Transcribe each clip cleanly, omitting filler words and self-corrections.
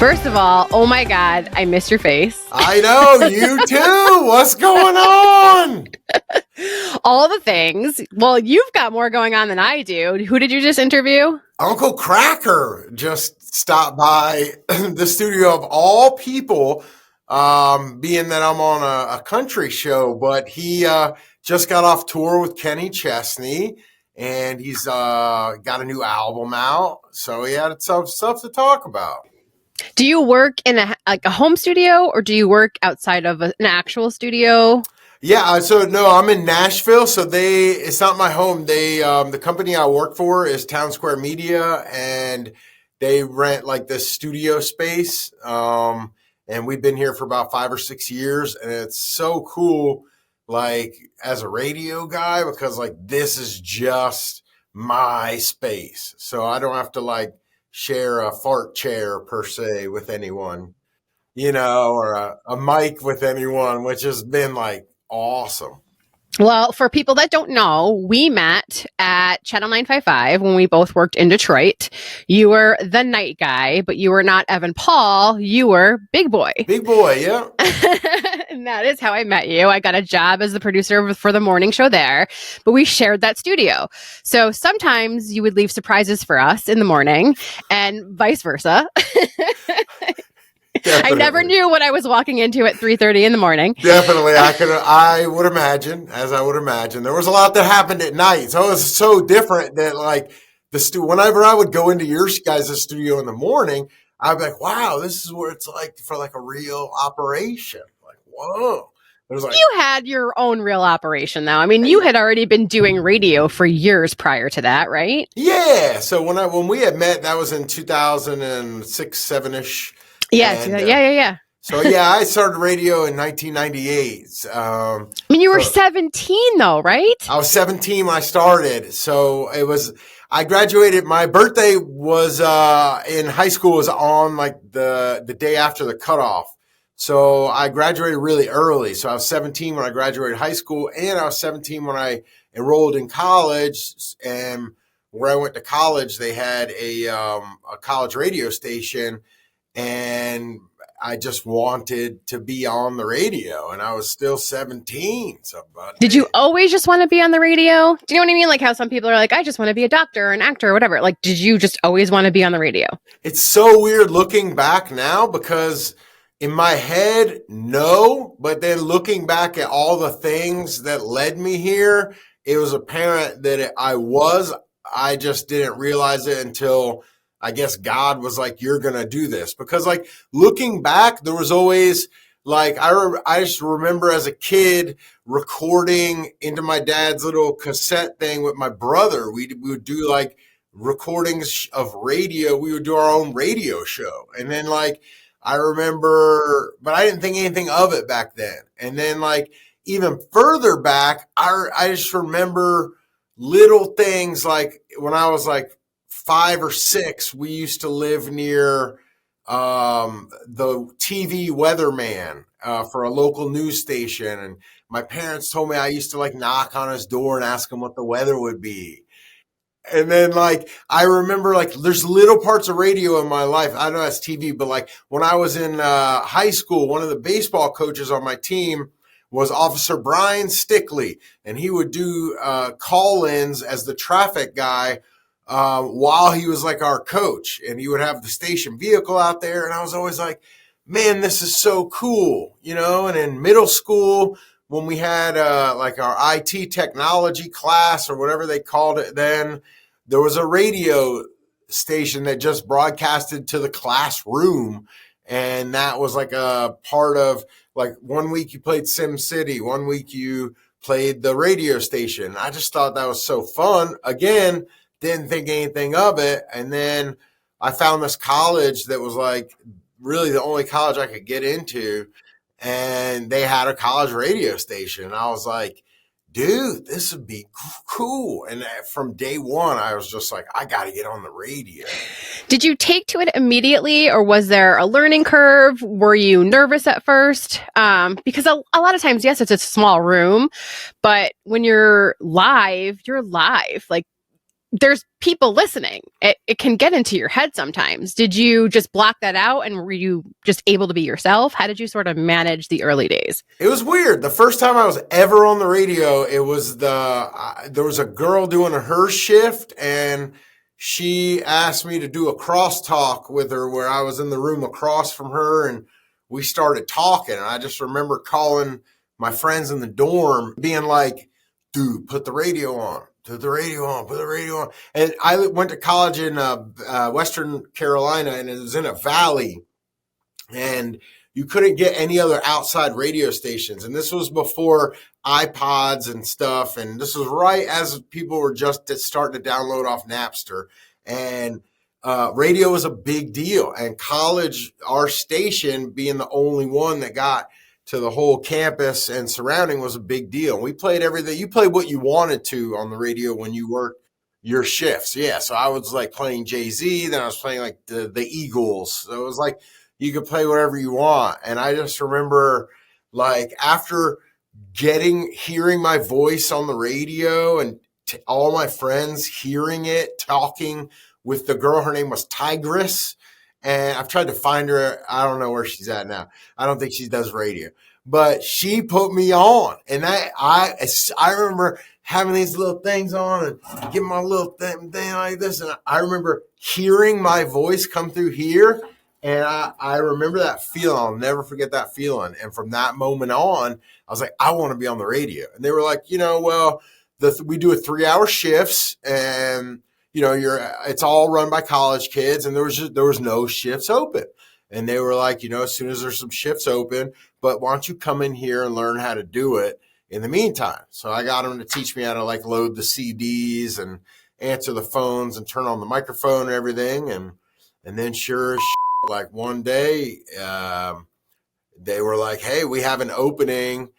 First of all, oh my God, I miss your face. I know, you too. What's going on? All the things. Well, you've got more going on than I do. Who did you just interview? Uncle Cracker just stopped by the studio of all people, being that I'm on a country show, but he just got off tour with Kenny Chesney, and he's got a new album out, so he had some stuff to talk about. Do you work in a home studio, or do you work outside of an actual studio? Yeah, so no, I'm in Nashville, so it's not my home. The company I work for is Town Square Media, and they rent like this studio space. And we've been here for about 5 or 6 years, and it's so cool, like as a radio guy, because like this is just my space. So I don't have to like share a fart chair per se with anyone, or a mic with anyone, which has been like awesome. Well, for people that don't know, we met at Channel 955 when we both worked in Detroit. You were the night guy, but you were not Evan Paul. You were Big Boy. Big Boy, yeah. And that is how I met you. I got a job as the producer for the morning show there, but we shared that studio. So sometimes you would leave surprises for us in the morning and vice versa. Definitely. I never knew what I was walking into at 3:30 in the morning. Definitely. I would imagine, there was a lot that happened at night. So it was so different that like whenever I would go into your guys' studio in the morning, I'd be like, wow, this is what it's like for like a real operation. Like, whoa. It was like, you had your own real operation though. I mean, you had already been doing radio for years prior to that, right? Yeah. So when we had met, that was in 2006, 7-ish. Yes. Yeah. So yeah, I started radio in 1998. I mean, you were 17 though, right? I was 17 when I started. So I graduated. My birthday was in high school was on like the day after the cutoff. So I graduated really early. So I was 17 when I graduated high school, and I was 17 when I enrolled in college. And where I went to college, they had a college radio station. And I just wanted to be on the radio, and I was still 17. Did you always just want to be on the radio? Do you know what I mean? Like how some people are like, I just want to be a doctor or an actor or whatever. Like, did you just always want to be on the radio? It's so weird looking back now, because in my head, no. But then looking back at all the things that led me here, it was apparent that I just didn't realize it until I guess God was like, you're going to do this. Because like looking back, there was always like, I just remember as a kid recording into my dad's little cassette thing with my brother. We would do like recordings of radio. We would do our own radio show. And then like, I remember, but I didn't think anything of it back then. And then like even further back, I just remember little things like when I was like 5 or 6, we used to live near the TV weatherman for a local news station. And my parents told me I used to like knock on his door and ask him what the weather would be. And then like, I remember like there's little parts of radio in my life. I know that's TV, but like when I was in high school, one of the baseball coaches on my team was Officer Brian Stickley. And he would do call-ins as the traffic guy while he was like our coach, and he would have the station vehicle out there. And I was always like, man, this is so cool, and in middle school, when we had like our IT technology class or whatever they called it then, there was a radio station that just broadcasted to the classroom. And that was like a part of like 1 week you played Sim City, 1 week you played the radio station. I just thought that was so fun. Again, didn't think anything of it. And then I found this college that was like really the only college I could get into. And they had a college radio station. And I was like, dude, this would be cool. And from day one, I was just like, I got to get on the radio. Did you take to it immediately, or was there a learning curve? Were you nervous at first? Because a lot of times, yes, it's a small room, but when you're live, like there's people listening. It can get into your head sometimes. Did you just block that out and were you just able to be yourself? How did you sort of manage the early days? It was weird. The first time I was ever on the radio, it was there was a girl doing her shift, and she asked me to do a crosstalk with her where I was in the room across from her, and we started talking. And I just remember calling my friends in the dorm, being like, "Dude, put the radio on. Put the radio on. Put the radio on." And I went to college in Western Carolina, and it was in a valley, and you couldn't get any other outside radio stations. And this was before iPods and stuff. And this was right as people were just starting to download off Napster. And radio was a big deal. And college, our station being the only one that got to the whole campus and surrounding, was a big deal. We played everything. You played what you wanted to on the radio when you worked your shifts. Yeah. So I was like playing Jay-Z, then I was playing like the Eagles. So it was like, you could play whatever you want. And I just remember, like, after hearing my voice on the radio, and all my friends hearing it, talking with the girl, her name was Tigress. And I've tried to find her. I don't know where she's at now. I don't think she does radio, but she put me on. And I remember having these little things on and getting my little thing like this. And I remember hearing my voice come through here. And I remember that feeling. I'll never forget that feeling. And from that moment on, I was like, I want to be on the radio. And they were like, well, we do a 3-hour shifts, and it's all run by college kids, and there was no shifts open. And they were like, as soon as there's some shifts open, but why don't you come in here and learn how to do it in the meantime? So I got them to teach me how to like load the CDs and answer the phones and turn on the microphone and everything. And then sure as like one day, they were like, hey, we have an opening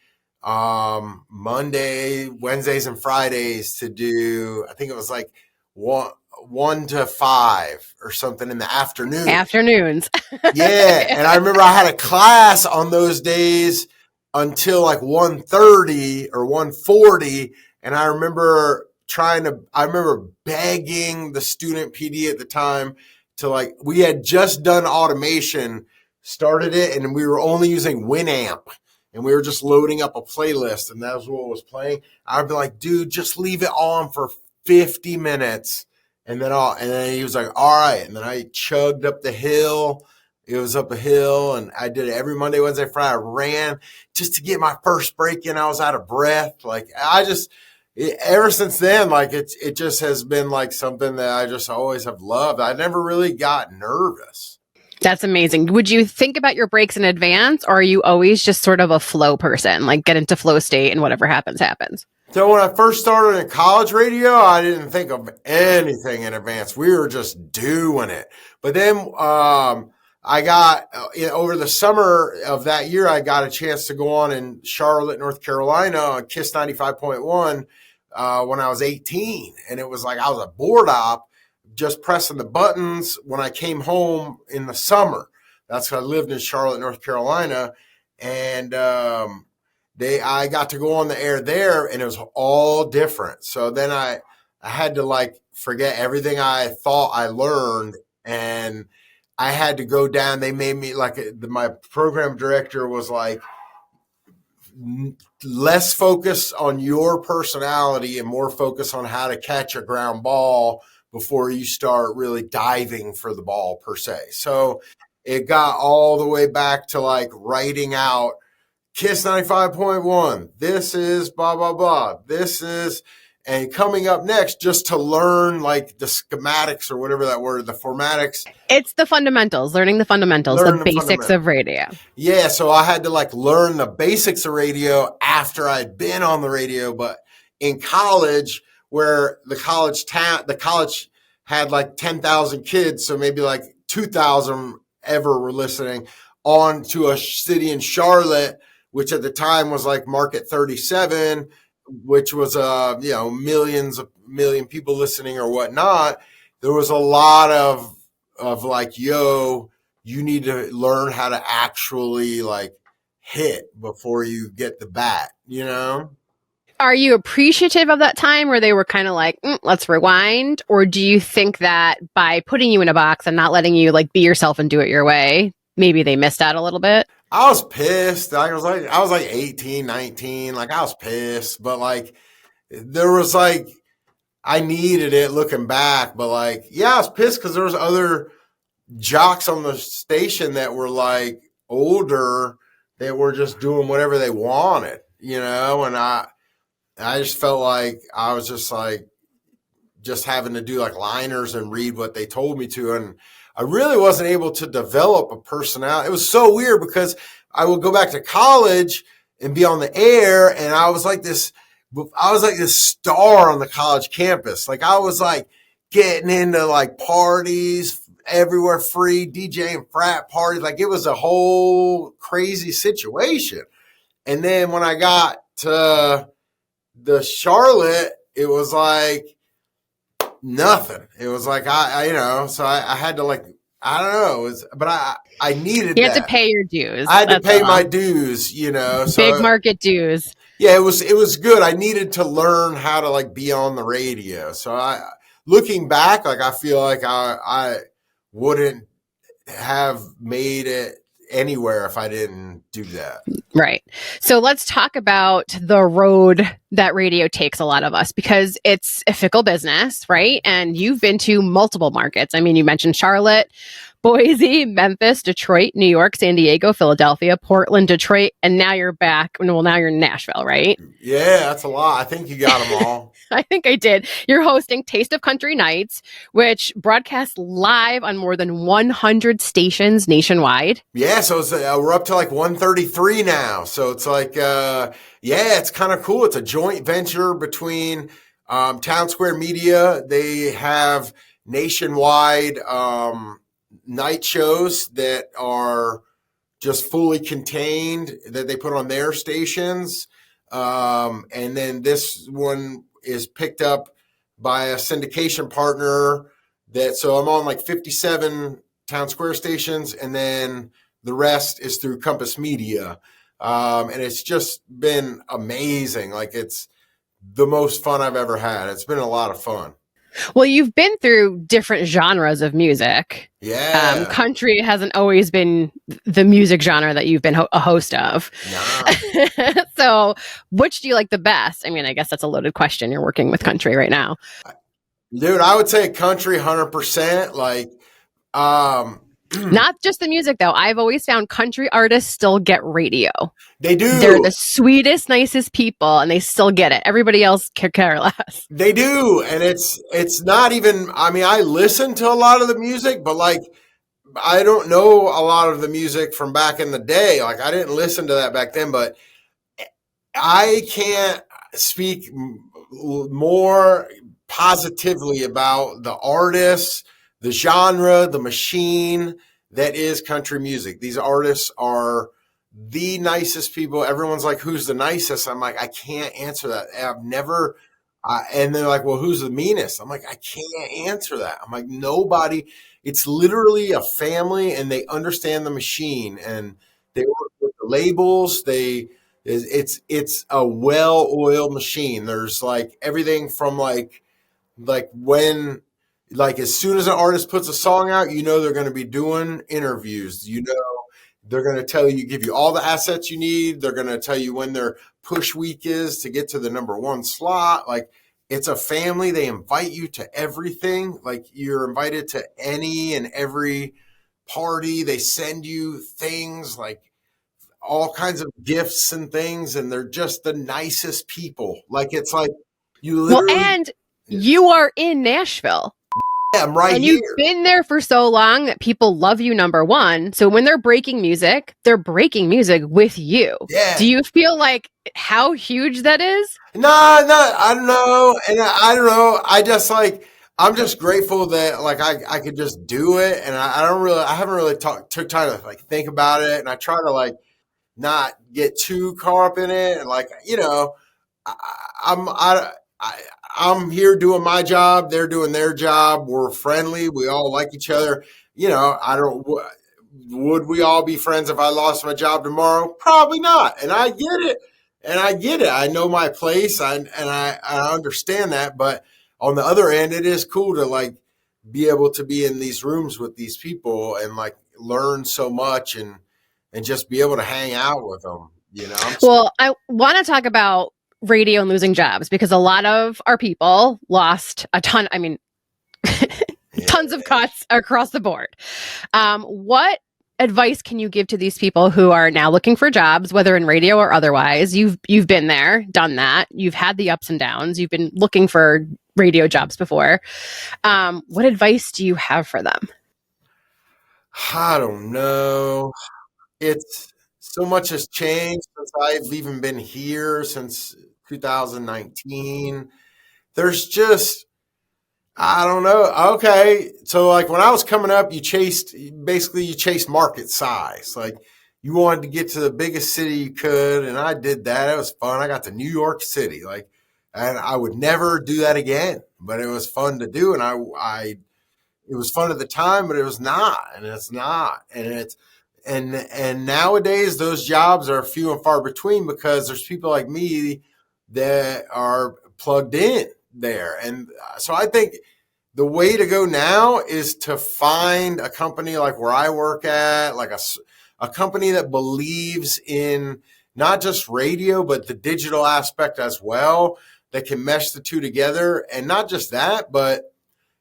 Monday, Wednesdays, and Fridays to do, I think it was like 1 to 5 or something in the afternoon. Afternoons. Yeah. And I remember I had a class on those days until like 1:30 or 1:40. And I remember begging the student PD at the time to, like, we had just done automation, started it, and we were only using Winamp, and we were just loading up a playlist, and that was what was playing. I'd be like, dude, just leave it on for 50 minutes. And then he was like, all right. And then I chugged up the hill. It was up a hill, and I did it every Monday, Wednesday, Friday. I ran just to get my first break in. I was out of breath. Like, ever since then, like, it just has been like something that I just always have loved. I never really got nervous. That's amazing. Would you think about your breaks in advance, or are you always just sort of a flow person, like get into flow state and whatever happens, happens? So when I first started in college radio, I didn't think of anything in advance. We were just doing it. But then I got, over the summer of that year, I got a chance to go on in Charlotte, North Carolina on KISS 95.1 when I was 18. And it was like I was a board op just pressing the buttons when I came home in the summer. That's when I lived in Charlotte, North Carolina. And I got to go on the air there, and it was all different. So then I had to like forget everything I thought I learned, and I had to go down. They made me like, my program director was like, less focus on your personality and more focus on how to catch a ground ball before you start really diving for the ball per se. So it got all the way back to like writing out KISS 95.1. This is blah, blah, blah. This is, and coming up next, just to learn like the schematics or whatever that word, the formatics. It's the fundamentals, learning the fundamentals, the basics of radio. Yeah. So I had to like learn the basics of radio after I'd been on the radio. But in college, where the college had like 10,000 kids, so maybe like 2,000 ever were listening, on to a city in Charlotte, which at the time was like market 37, which was million people listening or whatnot. There was a lot of like, yo, you need to learn how to actually like hit before you get the bat, are you appreciative of that time where they were kind of like, let's rewind? Or do you think that by putting you in a box and not letting you like be yourself and do it your way, maybe they missed out a little bit? I was pissed. I was like 18, 19. Like I was pissed, but like there was like I needed it looking back, but like yeah, I was pissed because there was other jocks on the station that were like older that were just doing whatever they wanted, you know, and I just felt like I was just like just having to do like liners and read what they told me to. And I really wasn't able to develop a personality. It was so weird because I would go back to college and be on the air. And I was like this star on the college campus. Like I was like getting into like parties everywhere, free DJing frat parties. Like it was a whole crazy situation. And then when I got to the Charlotte, it was like, nothing. It was like I you know, so I had to like I don't know. It was, but I needed You had that. to pay your dues. I had to That's pay all. my dues, you know. So Big market dues. yeah, it was good. I needed to learn how to like be on the radio. So I looking back, like I feel like I wouldn't have made it anywhere if I didn't do that. Right. So let's talk about the road that radio takes a lot of us because it's a fickle business, right? And you've been to multiple markets. I mean, you mentioned Charlotte, Boise, Memphis, Detroit, New York, San Diego, Philadelphia, Portland, Detroit, and now you're back. Well, now you're in Nashville, right? Yeah, that's a lot. I think you got them all. I think I did. You're hosting Taste of Country Nights, which broadcasts live on more than 100 stations nationwide. Yeah, so it's, we're up to like 133 now. So it's like, yeah, it's kind of cool. It's a joint venture between Town Square Media. They have nationwide night shows that are just fully contained that they put on their stations. And then this one is picked up by a syndication partner that, so I'm on like 57 Town Square stations, and then the rest is through Compass Media. And it's just been amazing. Like it's the most fun I've ever had. It's been a lot of fun. Well, you've been through different genres of music. Yeah. Country hasn't always been the music genre that you've been a host of. Nah. So, which do you like the best? I mean, I guess that's a loaded question. You're working with country right now. Dude, I would say country 100%. Like, not just the music though. I've always found country artists still get radio. They do. They're the sweetest, nicest people, and they still get it. Everybody else could care less. They do, and it's not even. I mean, I listen to a lot of the music, but like, I don't know a lot of the music from back in the day. Like, I didn't listen to that back then, but I can't speak more positively about the artists, the genre, the machine that is country music. These artists are the nicest people. Everyone's like, who's the nicest? I'm like, I can't answer that. I've never, and they're like, well, who's the meanest? I'm like, I can't answer that. I'm like, nobody, it's literally a family and they understand the machine and they work with the labels. It's a well-oiled machine. There's like everything from like when, like as soon as an artist puts a song out, you know, they're going to be doing interviews, you know, they're going to tell you, give you all the assets you need. They're going to tell you when their push week is to get to the number one slot. Like it's a family. They invite you to everything. Like you're invited to any and every party. They send you things like all kinds of gifts and things. And they're just the nicest people. Like it's like you literally. Well, and you are in Nashville. I'm right and here. You've been there for so long that people love you, number one. So when they're breaking music with you. Yeah. Do you feel like how huge that is? No, I don't know. And I don't know. I just like, I'm just grateful that like I could just do it. And I haven't really took time to like think about it. And I try to like not get too caught up in it. And like, you know, I'm here doing my job. They're doing their job. We're friendly. We all like each other. You know, would we all be friends if I lost my job tomorrow? Probably not. And I get it. and I get it. I know my place. I understand that. But on the other end, it is cool to like be able to be in these rooms with these people and like learn so much and just be able to hang out with them. You know, Well, I want to talk about radio and losing jobs because a lot of our people lost a ton. I mean, tons of cuts across the board. What advice can you give to these people who are now looking for jobs, whether in radio or otherwise? You've been there, done that. You've had the ups and downs. You've been looking for radio jobs before. What advice do you have for them? I don't know. It's so much has changed since I've even been here since 2019. There's just I don't know. Okay. So like when I was coming up, you chased market size. Like you wanted to get to the biggest city you could. And I did that. It was fun. I got to New York City. Like, and I would never do that again, but it was fun to do. And it was fun at the time, but it was not, and it's not. And nowadays those jobs are few and far between because there's people like me that are plugged in there. And so I think the way to go now is to find a company like where I work at, like a company that believes in not just radio, but the digital aspect as well, that can mesh the two together. And not just that, but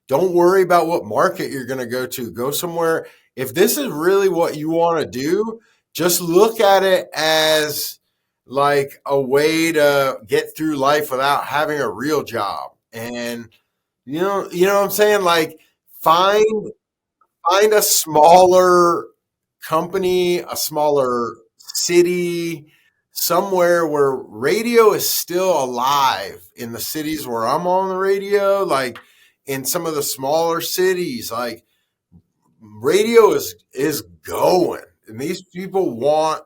don't worry about what market you're going to go to. Go somewhere. If this is really what you want to do, just look at it as like a way to get through life without having a real job. And you know what I'm saying? Like find a smaller company, a smaller city, somewhere where radio is still alive in the cities where I'm on the radio, like in some of the smaller cities, like radio is going. And these people want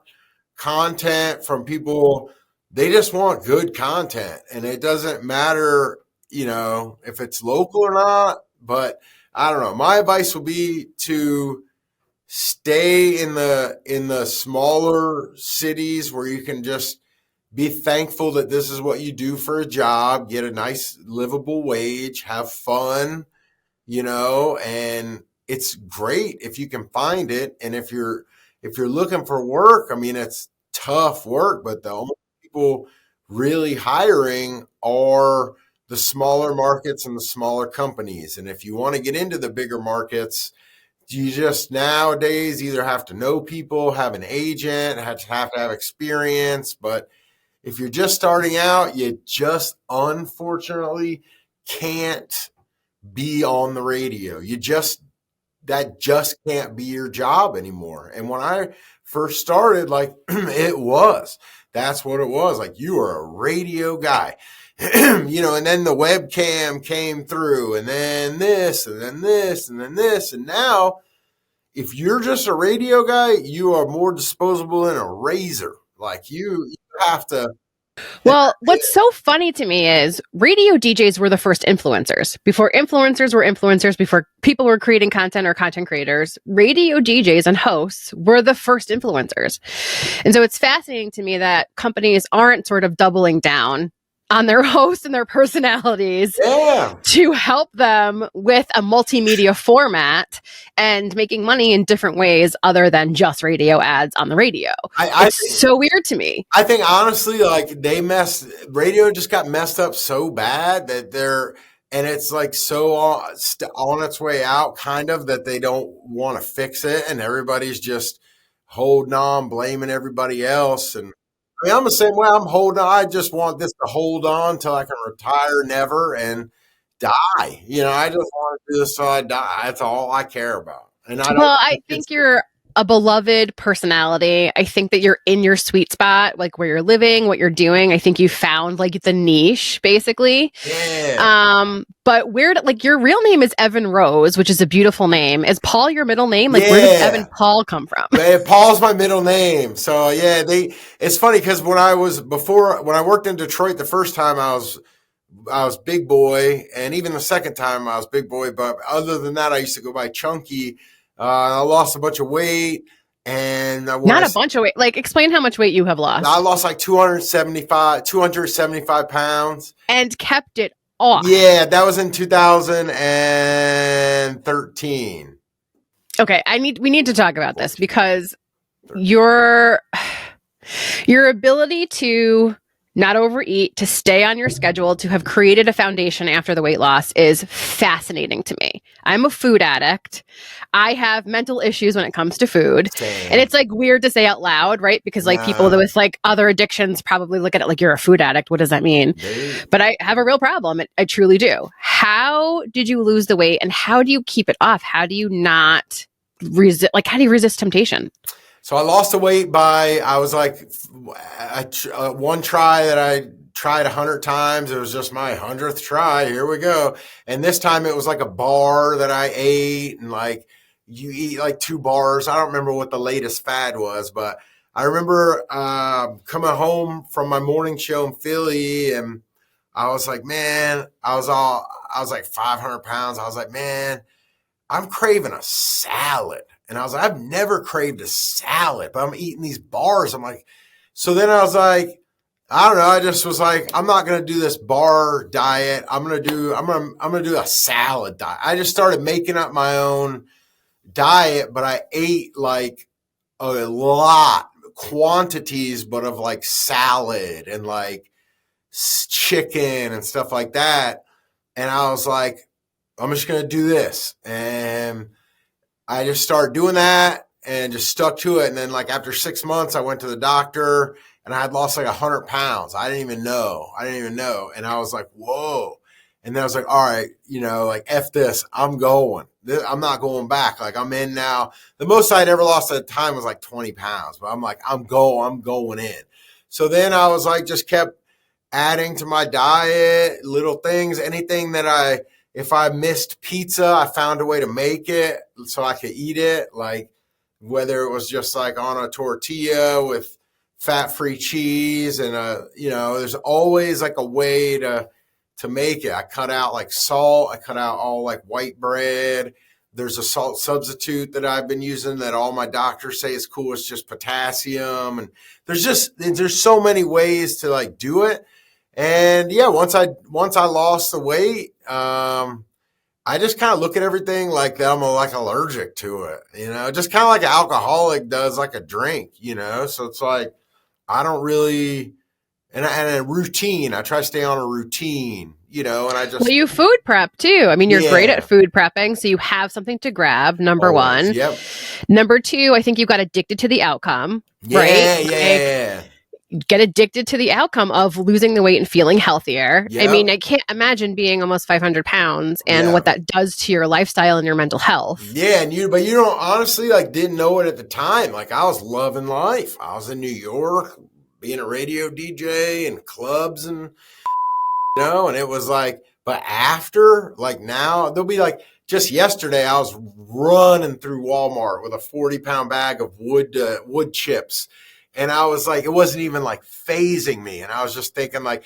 content from people. They just want good content. And it doesn't matter, if it's local or not. But I don't know. My advice would be to stay in the smaller cities where you can just be thankful that this is what you do for a job, get a nice livable wage, have fun, and it's great if you can find it. And if you're looking for work, I mean, it's tough work, but the only people really hiring are the smaller markets and the smaller companies. And if you want to get into the bigger markets, you just nowadays either have to know people, have an agent, have to have experience. But if you're just starting out, you just unfortunately can't be on the radio. That just can't be your job anymore. And when I first started, like that's what it was. Like you are a radio guy, and then the webcam came through and then this and then this and then this. And now if you're just a radio guy, you are more disposable than a razor. Like you have to. Well, what's so funny to me is radio DJs were the first influencers. Before influencers were influencers, before people were creating content or content creators, radio DJs and hosts were the first influencers. And so it's fascinating to me that companies aren't sort of doubling down on their hosts and their personalities to help them with a multimedia format and making money in different ways other than just radio ads on the radio. It's so weird to me. I think honestly, like radio just got messed up so bad that and it's like so on its way out, kind of, that they don't want to fix it. And everybody's just holding on, blaming everybody else. And I mean, I'm the same way. I'm holding on. I just want this to hold on until I can retire, never, and die. I just want to do this till I die. That's all I care about. And I think you're a beloved personality. I think that you're in your sweet spot, like where you're living, what you're doing. I think you found like the niche, basically. Yeah. But like your real name is Evan Rose, which is a beautiful name. Is Paul your middle name? Like where did Evan Paul come from? Paul's my middle name. So yeah, it's funny because when I worked in Detroit the first time, I was Big Boy, and even the second time I was Big Boy. But other than that, I used to go by Chunky. I lost a bunch of weight, And Not a bunch of weight. Like, explain how much weight you have lost. I lost like 275 pounds. And kept it off. Yeah, that was in 2013. Okay, we need to talk about this because your ability to not overeat, to stay on your schedule, to have created a foundation after the weight loss is fascinating to me. I'm a food addict. I have mental issues when it comes to food. Same. And it's like weird to say out loud, right? Because like people with like other addictions probably look at it like you're a food addict. What does that mean? But I have a real problem. I truly do. How did you lose the weight and how do you keep it off? How do you not resist? Like, how do you resist temptation? So I lost the weight by, I was like, one try that I tried 100 times. It was just my 100th try. Here we go. And this time it was like a bar that I ate, and like you eat like 2 bars. I don't remember what the latest fad was, but I remember coming home from my morning show in Philly, and I was like, man, I was like 500 pounds. I was like, man, I'm craving a salad. And I was like, I've never craved a salad, but I'm eating these bars. I'm like, so then I was like, I don't know. I just was like, I'm not going to do this bar diet. I'm going to do a salad diet. I just started making up my own diet, but I ate like a lot, quantities, but of like salad and like chicken and stuff like that. And I was like, I'm just going to do this. And I just started doing that and just stuck to it. And then like after 6 months, I went to the doctor and I had lost like 100 pounds. I didn't even know. And I was like, whoa. And then I was like, all right, like F this, I'm going. I'm not going back. Like I'm in now. The most I'd ever lost at the time was like 20 pounds, but I'm like, I'm going in. So then I was like, just kept adding to my diet, little things, anything that if I missed pizza, I found a way to make it so I could eat it. Like whether it was just like on a tortilla with fat-free cheese and there's always like a way to make it. I cut out like salt. I cut out all like white bread. There's a salt substitute that I've been using that all my doctors say is cool. It's just potassium. And there's so many ways to like do it. And yeah, once I lost the weight, I just kind of look at everything like that I'm like allergic to it, just kind of like an alcoholic does like a drink, so it's like, I don't really, and a routine, I try to stay on a routine, and I just. Well, you food prep too. I mean, you're great at food prepping. So you have something to grab, number one. Yep. Number two, I think you got addicted to the outcome, right? Yeah. Get addicted to the outcome of losing the weight and feeling healthier. Yep. I mean, I can't imagine being almost 500 pounds and what that does to your lifestyle and your mental health. Yeah. But you don't honestly like didn't know it at the time. Like I was loving life. I was in New York being a radio DJ and clubs and, and it was like, but after like now there'll be like, just yesterday I was running through Walmart with a 40-pound bag of wood chips. And I was like, it wasn't even like phasing me. And I was just thinking like,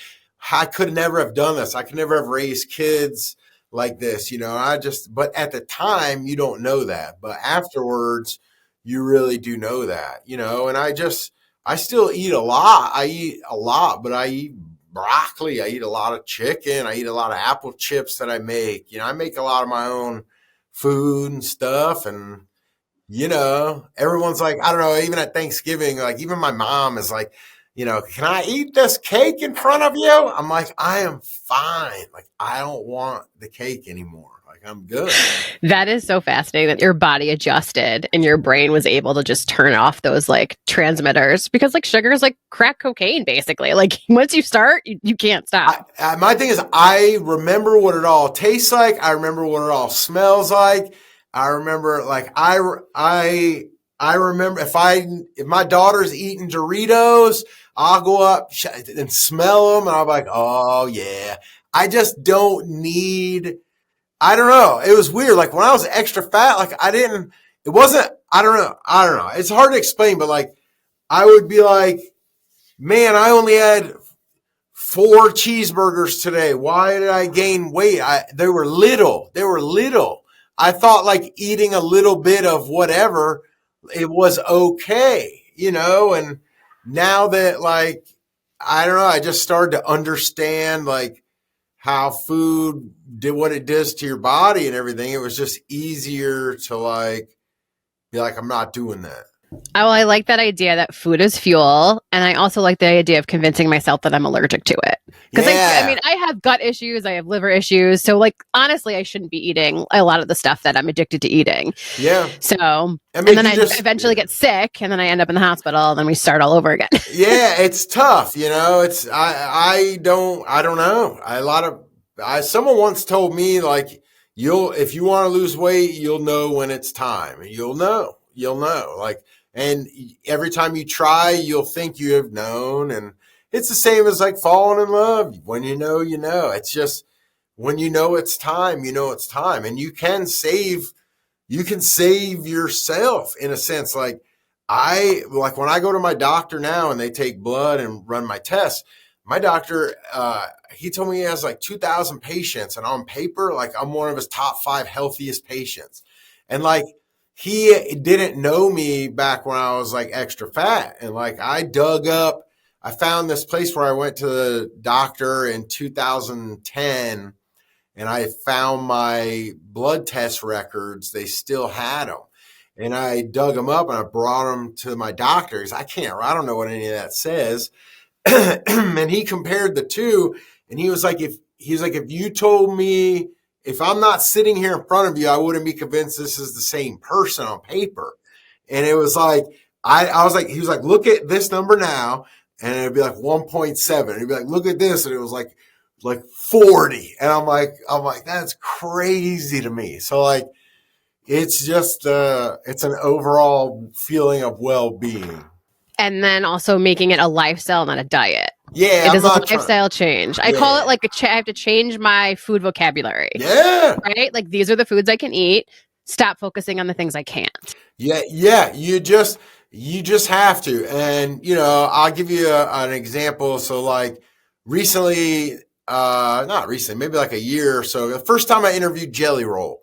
I could never have done this. I could never have raised kids like this, but at the time you don't know that, but afterwards you really do know that, and I still eat a lot. I eat a lot, but I eat broccoli. I eat a lot of chicken. I eat a lot of apple chips that I make, I make a lot of my own food and stuff. And everyone's like, I don't know, even at Thanksgiving, like even my mom is like, can I eat this cake in front of you? I'm like, I am fine. Like, I don't want the cake anymore. Like, I'm good. That is so fascinating that your body adjusted and your brain was able to just turn off those like transmitters because like sugar is like crack cocaine, basically. Like once you start, you can't stop. My thing is I remember what it all tastes like. I remember what it all smells like. I remember like I remember if my daughter's eating Doritos, I'll go up and smell them and I'm like, oh yeah. I just don't need, I don't know. It was weird. Like when I was extra fat, like I don't know. It's hard to explain, but like I would be like, man, I only had 4 cheeseburgers today. Why did I gain weight? They were little. I thought like eating a little bit of whatever it was okay, and now that like, I don't know, I just started to understand like how food did what it does to your body and everything. It was just easier to like be like, I'm not doing that. Oh, I like that idea that food is fuel. And I also like the idea of convincing myself that I'm allergic to it. Because I mean, Yeah. I have gut issues, I have liver issues. So, like, honestly, I shouldn't be eating a lot of the stuff that I'm addicted to eating. Yeah. So, I and mean, then you I just, eventually get sick and then I end up in the hospital and then we start all over again. yeah, it's tough, it's, I don't know. Someone once told me like, if you want to lose weight, you'll know when it's time, and you'll know like, and every time you try, you'll think you have known. And it's the same as like falling in love. When it's just, when it's time, it's time, and you can save yourself in a sense. Like, when I go to my doctor now and they take blood and run my tests, my doctor, he told me he has like 2,000 patients, and on paper, like, I'm one of his top 5 healthiest patients. And like, he didn't know me back when I was like extra fat. And like, I found this place where I went to the doctor in 2010, and I found my blood test records. They still had them. And I dug them up and I brought them to my doctor. Because I don't know what any of that says. And he compared the two, and he was like, if you told me, if I'm not sitting here in front of you, I wouldn't be convinced this is the same person on paper. And it was like, I was like, he was like, look at this number now, and it'd be like 1.7. And he'd be like, look at this, and it was like 40. And I'm like, that's crazy to me. So like, it's just it's an overall feeling of well-being. And then also making it a lifestyle, not a diet. Yeah, It I'm is a not lifestyle change. I call it like I have to change my food vocabulary. Yeah. Right? Like, these are the foods I can eat. Stop focusing on the things I can't. Yeah. You just have to. And I'll give you an example. So like, recently, not recently, maybe like a year or so, the first time I interviewed Jelly Roll,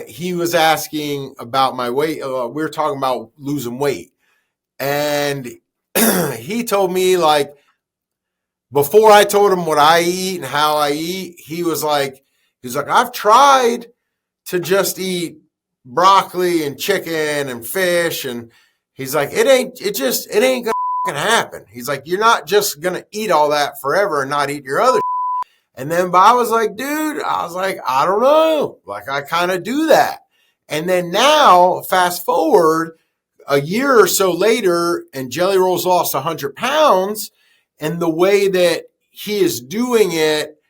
he was asking about my weight. We were talking about losing weight, and he told me like, before I told him what I eat and how I eat, he's like, I've tried to just eat broccoli and chicken and fish. And he's like, it ain't gonna happen. He's like, you're not just gonna eat all that forever and not eat your other. And then, but I was like, dude, I don't know. Like, I kind of do that. And then now, fast forward a year or so later, and Jelly Roll's lost 100 pounds. And the way that he is doing it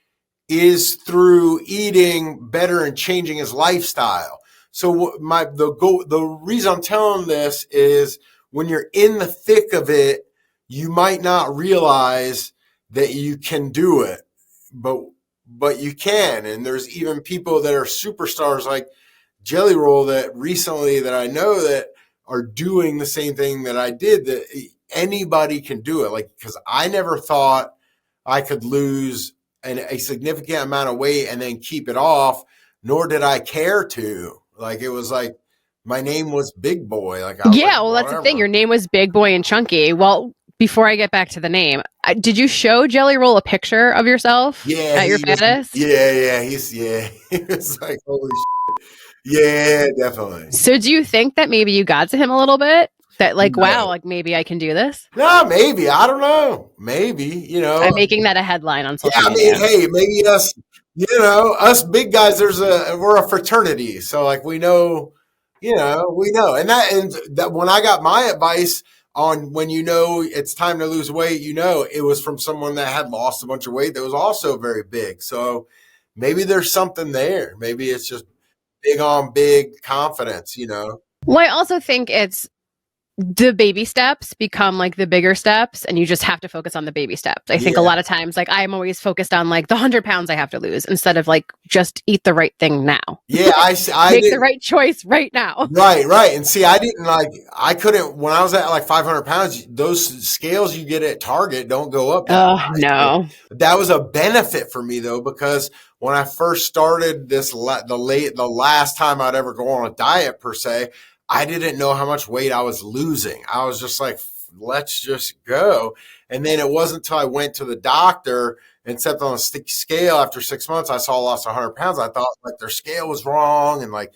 is through eating better and changing his lifestyle. So the reason I'm telling this is, when you're in the thick of it, you might not realize that you can do it, but you can. And there's even people that are superstars like Jelly Roll that recently that I know that are doing the same thing that I did, that anybody can do it. Like, because I never thought I could lose a significant amount of weight and then keep it off, nor did I care to. Like, it was like, my name was Big Boy. Like, That's the thing. Your name was Big Boy and Chunky. Well, before I get back to the name, did you show Jelly Roll a picture of yourself at your fattest? Yeah. He was like, holy shit. Yeah, definitely. So do you think that maybe you got to him a little bit? That like, wow, like maybe I can do this? No, maybe. I don't know. Maybe, I'm making that a headline on social media. Yeah, I mean, hey, maybe us big guys, we're a fraternity. So like, we know. And that when I got my advice on when it's time to lose weight, it was from someone that had lost a bunch of weight that was also very big. So maybe there's something there. Maybe it's just big on big confidence. Well, I also think it's the baby steps become like the bigger steps, and you just have to focus on the baby steps. I think a lot of times, like, I'm always focused on like the 100 pounds I have to lose, instead of like, just eat the right thing now. Yeah, I make the right choice right now. Right. And see, I couldn't, when I was at like 500 pounds, those scales you get at Target don't go up. No. That was a benefit for me though, because when I first started this, the last time I'd ever go on a diet per se, I didn't know how much weight I was losing. I was just like, let's just go. And then it wasn't until I went to the doctor and stepped on a scale after 6 months, I saw I lost 100 pounds. I thought like their scale was wrong. And like,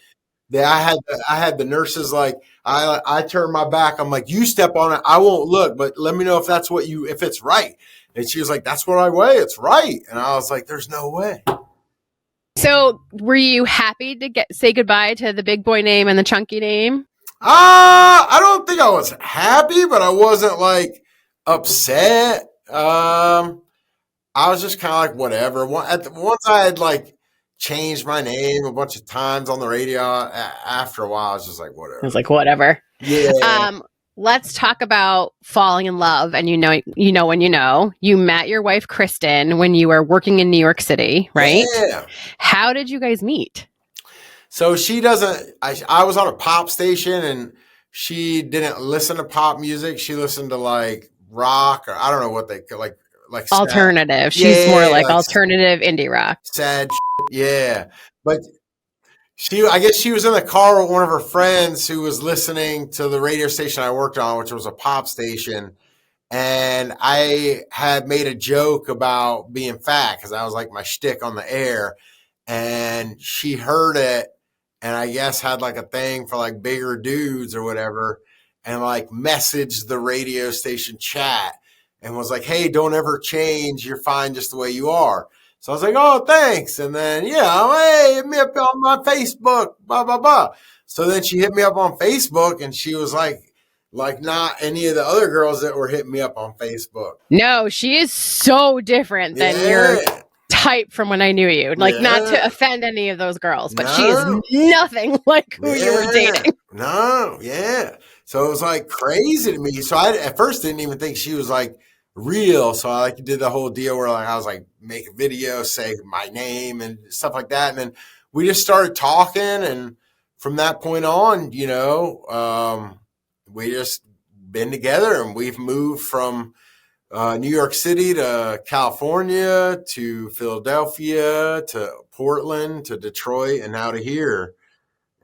I had the nurses like, I turned my back. I'm like, you step on it. I won't look, but let me know if if it's right. And she was like, that's what I weigh. It's right. And I was like, there's no way. So were you happy to say goodbye to the big boy name and the chunky name? I don't think I was happy, but I wasn't like upset. I was just kind of like, whatever. Once I had like changed my name a bunch of times on the radio, after a while, I was just like, whatever. I was like, whatever. Yeah. Let's talk about falling in love. And you met your wife, Kristen, when you were working in New York City, right? Yeah. How did you guys meet? So she doesn't, I was on a pop station and she didn't listen to pop music. She listened to like rock or I don't know what they like alternative. She's more like alternative indie rock. Sad shit. Yeah. But I guess she was in the car with one of her friends who was listening to the radio station I worked on, which was a pop station. And I had made a joke about being fat because that was like my shtick on the air. And she heard it and I guess had like a thing for like bigger dudes or whatever and like messaged the radio station chat and was like, hey, don't ever change. You're fine just the way you are. So I was like, oh, thanks. And then, hey, hit me up on my Facebook, blah, blah, blah. So then she hit me up on Facebook and she was like not any of the other girls that were hitting me up on Facebook. No, she is so different than your type from when I knew you. Like, not to offend any of those girls, but she is nothing like who you were dating. No, yeah. So it was like crazy to me. So I at first didn't even think she was like real. So I like did the whole deal where like I was like make a video, say my name and stuff like that. And then we just started talking. And from that point on, we just been together and we've moved from New York City to California to Philadelphia to Portland to Detroit and now to here.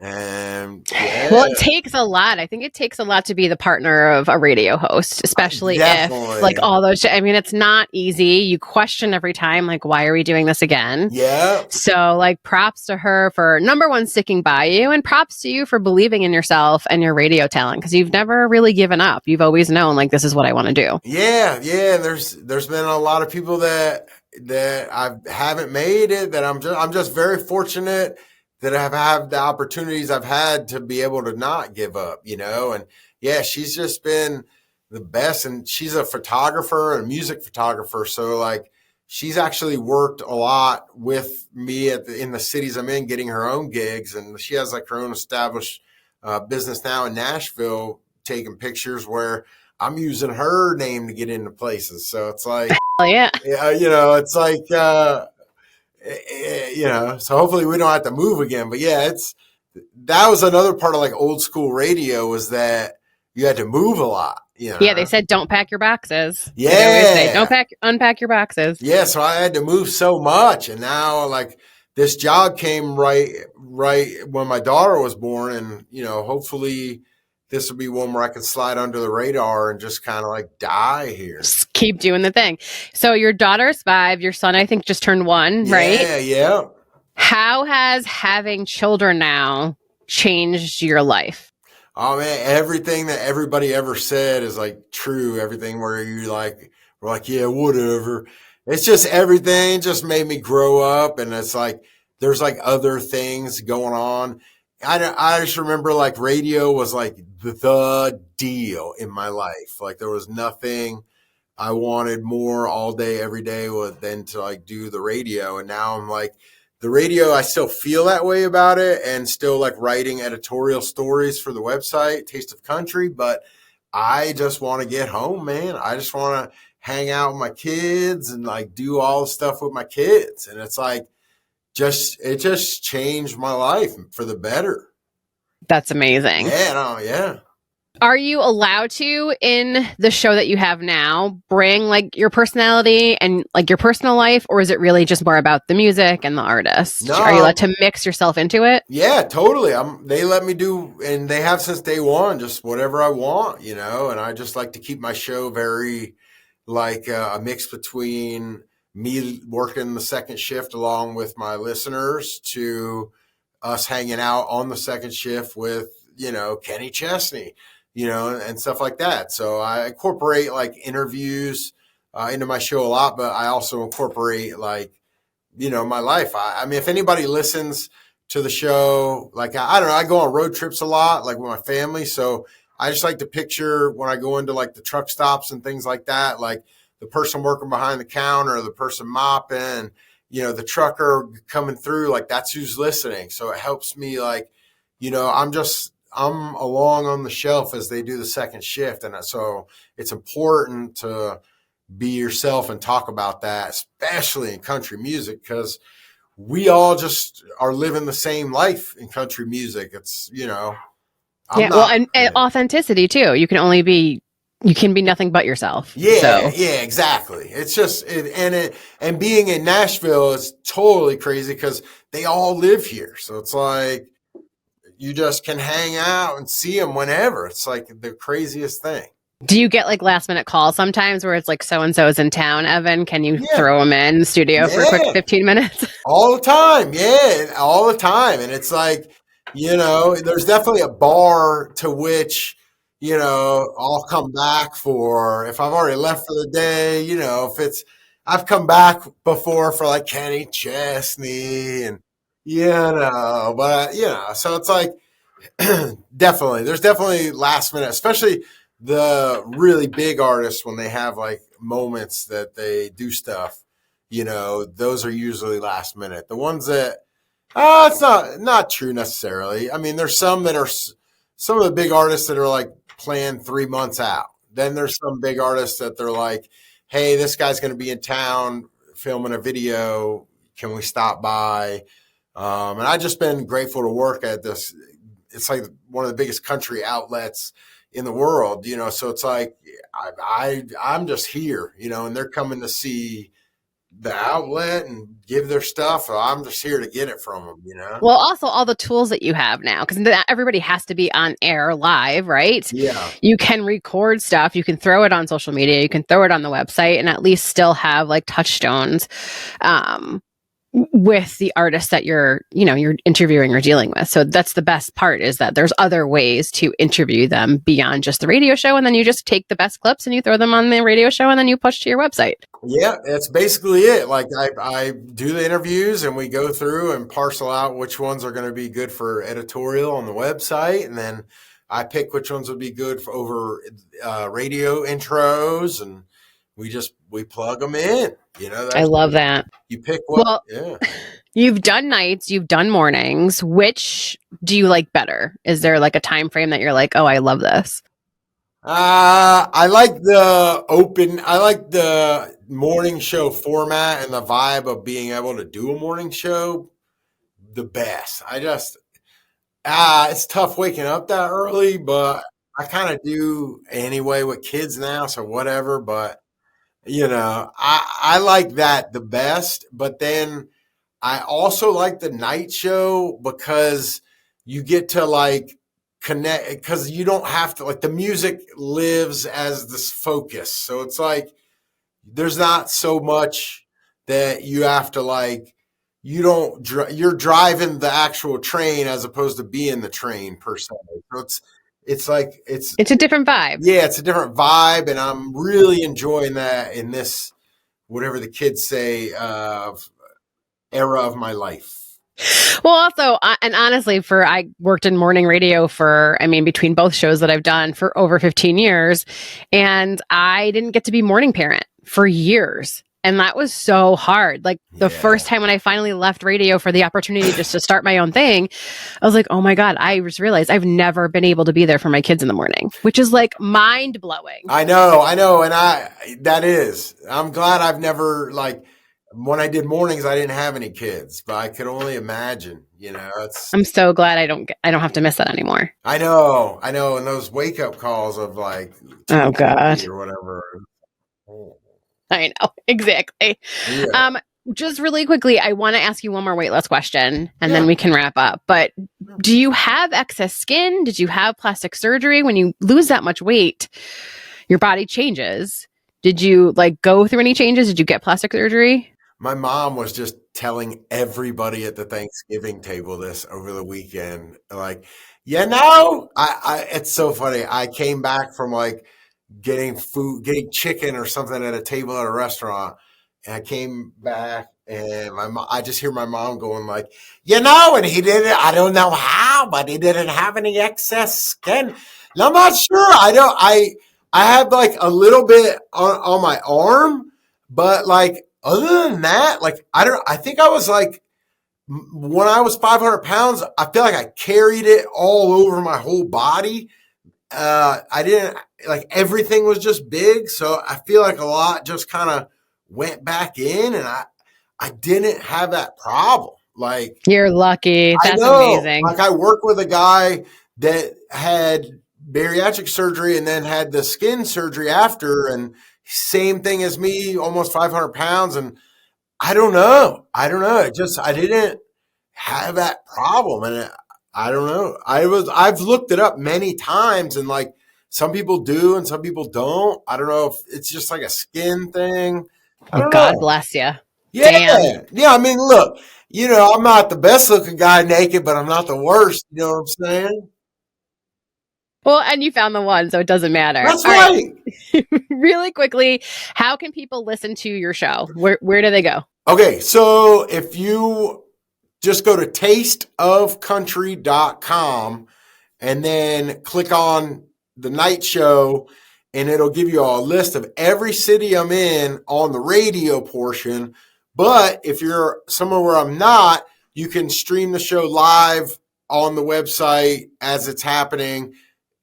And well, it takes a lot. I think it takes a lot to be the partner of a radio host, especially if like all those. I mean, it's not easy. You question every time, like, why are we doing this again? Yeah. So, like, props to her for number one sticking by you, and props to you for believing in yourself and your radio talent because you've never really given up. You've always known, like, this is what I want to do. Yeah. There's been a lot of people that I haven't made it. That I'm just very fortunate that I've had the opportunities I've had to be able to not give up, and yeah, she's just been the best. And she's a photographer and a music photographer. So like, she's actually worked a lot with me in the cities I'm in, getting her own gigs. And she has like her own established business now in Nashville, taking pictures where I'm using her name to get into places. So it's like, yeah, it's like, so hopefully we don't have to move again. But yeah, that was another part of like old school radio was that you had to move a lot. Yeah, they said don't pack your boxes. Yeah, say, don't unpack your boxes. Yeah, so I had to move so much, and now like this job came right when my daughter was born, and hopefully this will be one where I can slide under the radar and just kind of like die here. Just keep doing the thing. So your daughter's 5, your son, I think, just turned 1, right? Yeah. How has having children now changed your life? Oh man, everything that everybody ever said is like true. Everything where we're like, yeah, whatever. It's just everything just made me grow up. And it's like, there's like other things going on. I just remember like radio was like the deal in my life. Like there was nothing I wanted more all day, every day than to like do the radio. And now I'm like the radio, I still feel that way about it and still like writing editorial stories for the website, Taste of Country. But I just want to get home, man. I just want to hang out with my kids and like do all the stuff with my kids. And it's like, it just changed my life for the better. That's amazing. Yeah, no, yeah. Are you allowed to, in the show that you have now, bring like your personality and like your personal life, or is it really just more about the music and the artist? Are you allowed No, to mix yourself into it? yeah, totally. They let me do, and they have since day one, just whatever I want, and I just like to keep my show very like a mix between me working the second shift along with my listeners to us hanging out on the second shift with, Kenny Chesney, and stuff like that. So I incorporate like interviews into my show a lot, but I also incorporate like, my life. I mean, if anybody listens to the show, like, I don't know, I go on road trips a lot, like with my family. So I just like to picture when I go into like the truck stops and things like that, like the person working behind the counter, the person mopping, the trucker coming through, like that's who's listening. So it helps me like, I'm along on the shelf as they do the second shift. And so it's important to be yourself and talk about that, especially in country music, because we all just are living the same life in country music. It's, I'm Yeah. Well, not. and authenticity too. You can be nothing but yourself. Yeah, So yeah, exactly. It's just, and being in Nashville is totally crazy because they all live here. So it's like, you just can hang out and see them whenever. It's like the craziest thing. do you get like last minute calls sometimes where it's like so and so is in town, Evan? Can you Yeah, throw him in the studio for a quick yeah. 15 minutes? All the time. Yeah, all the time. And it's like, there's definitely a bar to which, I'll come back for if I've already left for the day, I've come back before for like Kenny Chesney and, but, so it's like, definitely, there's definitely last minute, especially the really big artists when they have like moments that they do stuff, those are usually last minute. The ones that, it's not true necessarily. I mean, there's some that are some of the big artists that are like planned 3 months out. Then there's some big artists that they're like, hey, this guy's going to be in town filming a video. Can we stop by? And I've just been grateful to work at this. It's like one of the biggest country outlets in the world, so it's like I'm just here, and they're coming to see the outlet and give their stuff. So I'm just here to get it from them. Well, also all the tools that you have now, because everybody has to be on air live, right? Yeah. You can record stuff, you can throw it on social media, you can throw it on the website, and at least still have like touchstones with the artist that you're interviewing or dealing with. So that's the best part, is that there's other ways to interview them beyond just the radio show, and then you just take the best clips and you throw them on the radio show and then you push to your website. Yeah, that's basically it. Like I do the interviews and we go through and parcel out which ones are going to be good for editorial on the website, and then I pick which ones would be good for over radio intros, and we plug them in. I love that. You pick what? Well, yeah. You've done nights, you've done mornings. Which do you like better? Is there like a time frame that you're like, oh, I love this? I like the morning show format and the vibe of being able to do a morning show the best. It's tough waking up that early, but I kind of do anyway with kids now, so whatever. But I like that the best. But then I also like the night show because you get to like connect, because you don't have to, like, the music lives as this focus. So it's like there's not so much that you have to like, you're driving the actual train as opposed to being the train per se. So It's a different vibe. yeah, it's a different vibe, and I'm really enjoying that in this, whatever the kids say, era of my life. Well, also, and honestly, I worked in morning radio between both shows that I've done for over 15 years, and I didn't get to be morning parent for years. And that was so hard. Like the first time when I finally left radio for the opportunity just to start my own thing, I was like, oh my God, I just realized I've never been able to be there for my kids in the morning, which is like mind blowing. I know. And I'm glad I've never, like, when I did mornings, I didn't have any kids, but I could only imagine, It's, I'm so glad I don't have to miss that anymore. I know. And those wake up calls of like Oh 2:50 God. or whatever. Oh, I know. Exactly. yeah. Um, just really quickly, I want to ask you one more weight loss question and then Yeah. we can wrap up. But do you have excess skin? Did you have plastic surgery? When you lose that much weight, your body changes. Did you like go through any changes? Did you get plastic surgery? My mom was just telling everybody at the Thanksgiving table this over the weekend. Like, it's so funny. I came back from like getting chicken or something at a table at a restaurant. And I came back and I just hear my mom going like, and he didn't, I don't know how, but he didn't have any excess skin. And I'm not sure. I had like a little bit on my arm, but like other than that, like, I think I was like, when I was 500 pounds, I feel like I carried it all over my whole body. I didn't like everything was just big. So I feel like a lot just kind of went back in and I didn't have that problem. Like, You're lucky. I That's know, amazing. like I work with a guy that had bariatric surgery and then had the skin surgery after and same thing as me, almost 500 pounds. And I don't know. I didn't have that problem. And I don't know. I've looked it up many times and like some people do and some people don't. I don't know if it's just like a skin thing. I Well, don't God know. bless you. Yeah. Damn. Yeah. I mean, look, I'm not the best looking guy naked, but I'm not the worst. You know what I'm saying? Well, and you found the one, so it doesn't matter. That's All right. right. Really quickly, how can people listen to your show? Where do they go? Okay. So if you just go to tasteofcountry.com and then click on the night show and it'll give you a list of every city I'm in on the radio portion. But if you're somewhere where I'm not, you can stream the show live on the website as it's happening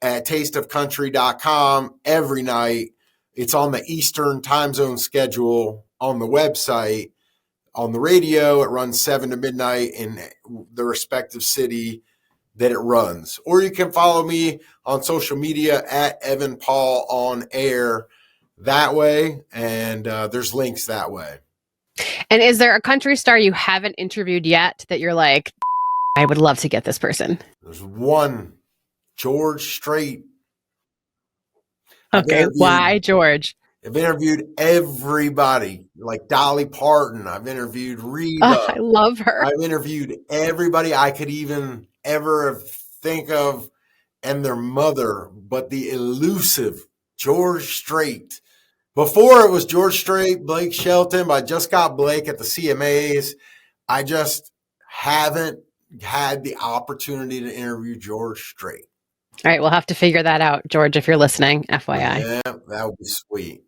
at tasteofcountry.com every night. It's on the Eastern time zone schedule on the website. On the radio, it runs 7 to midnight in the respective city that it runs. Or you can follow me on social media at Evan Paul on air that way. And there's links that way. And is there a country star you haven't interviewed yet that you're like, I would love to get this person? There's one, George Strait. Okay. Why, George? I've interviewed everybody, like Dolly Parton. I've interviewed Oh, Reba. I love her. I've interviewed everybody I could even ever think of and their mother, but the elusive George Strait. Before it was George Strait, Blake Shelton, but I just got Blake at the CMAs. I just haven't had the opportunity to interview George Strait. All right, we'll have to figure that out, George, if you're listening, FYI. Yeah, that would be sweet.